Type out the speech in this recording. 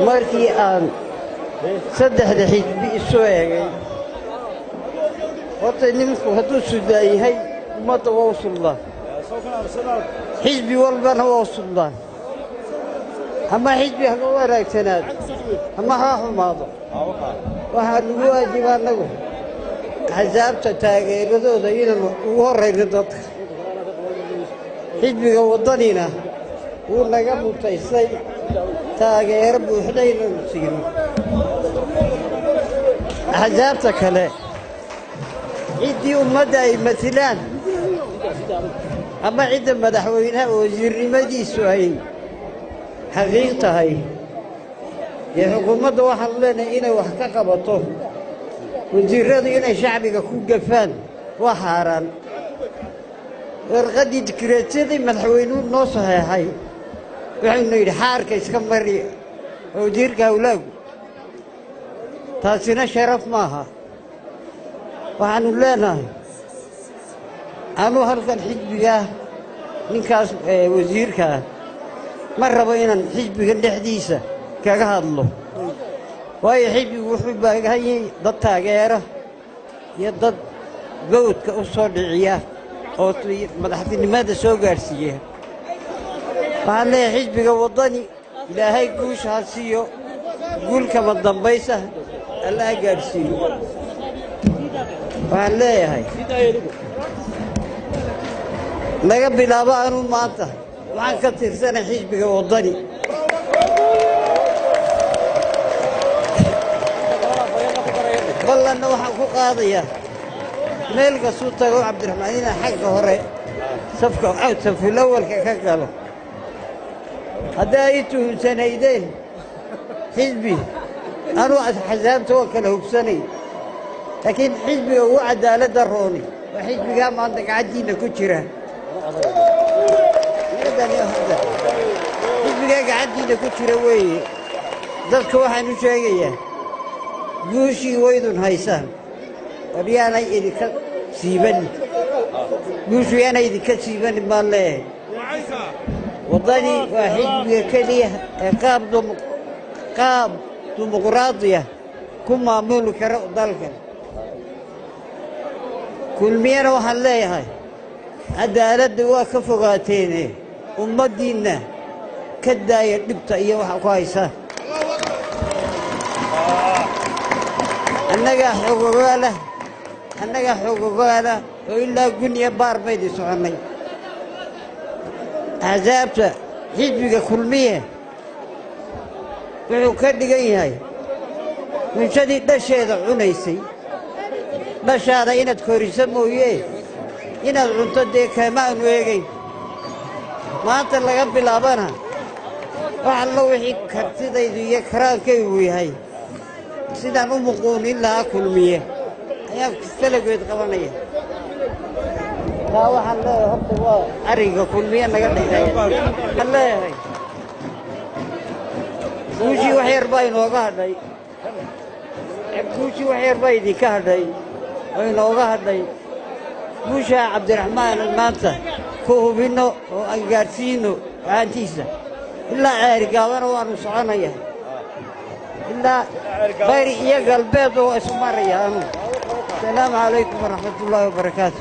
markii aan saddexda xisbi isu eegay horta ninku hadduu suldaan yahay ummadda waa u suldaan xisbi walbana waa u suldaan ama xisbi ha ka wanaagsanaado ama ha xumaado waxaa nagu waajiba annagu axsaabta taageeradooda inaan ugu horrayno dadka xisbiga waddanina wuu naga mutaystay taageero buuxda inaynu siino axsaabta kale ciddii ummadda ay matilaan ama cidda madaxweynaha wasiirnimadiisu ay xaqiiq tahay dee xukuumadda waxaanu leenahay inay wax ka qabato wasiirradu inay shacbiga ku gafaan waa xaaraan warqaddii dikreetyadii madaxweynuhu noo saxeexay waxaynu yidhi xaarka iska mari wasiirka hawlaagu taasina sharaf maaha waxaannu leenahay anuu halkan xisbigaa ninkaas wasiirkaa ma rabo inaan xisbigan dhexdiisa kaga hadlo waayo xisbigu wuxuu baagahayay dad taageera iyo dad gowdka u soo dhiciya oo madaxtinimada soo gaadhsiiya waxaan leeyahay xisbiga waddani ilaahay guusha ha siiyo guulkama dambaysa alla ha gaadhsiiyo waxaan leeyahay laga bilaabo anuu maanta waxaan ka tirsanay xisbiga waddani ballanna waxaan ku qaadayaa meel kastuu tago cabdiraxmaan inaan xagga hore saful awalka ka galo haddaa ii tuhunsanaydeen xisbi anuu axsaabta waa kala hubsanay laakiin xisbiga ugu cadaaladda rooni waa xisbigaa maanta gacantiinna ku jira xisbigaa gacantiinna ku jira weeye dadka waxaan u sheegayaa guushii waydun haysaan war yaanay idinka siibanin guushu yaanay idinka siibanin baan leeyahay waddani waa xisbiga keliya ee qaab dimuqraadiya ku maamuli kara dalkan kulmiyana waxaan leeyahay cadaaladda waa ka fogaateene ummaddiinna ka daaya dhibta iyo waxa ku haysaan annagaa xogogaala oo ilaa guniya baar baydi soconnay axsaabta xisbiga kulmiye wuxuu ka dhigan yahay bulshadii dhasheeda cunaysay dhashaada inaad koriso mooyee inaad cunto dee kaama aanu eegayn maanta laga bilaabana wax allo wixii kartidaydu iyo karaankaygu yahay sidaan u muquunin lahaa kulmiye ayaa kalageed qabanaya taa waxaan leeyahay horta waa ariga kulmiye naga dhexeeya waxaan leeyahay guushii wax yar baa inooga hadhay guushii wax yar baa idinka hadhay oo inooga hadhay guushaa cabdiraxmaan maanta ku hubinno oo aan gaadhsiinno gacantiisa ilaa ceerigaabana waannu soconaya ilaa bari iyo galbeedba waa isu maraya anuu asalaamu calaykum waraxmatullaahi wabarakaatu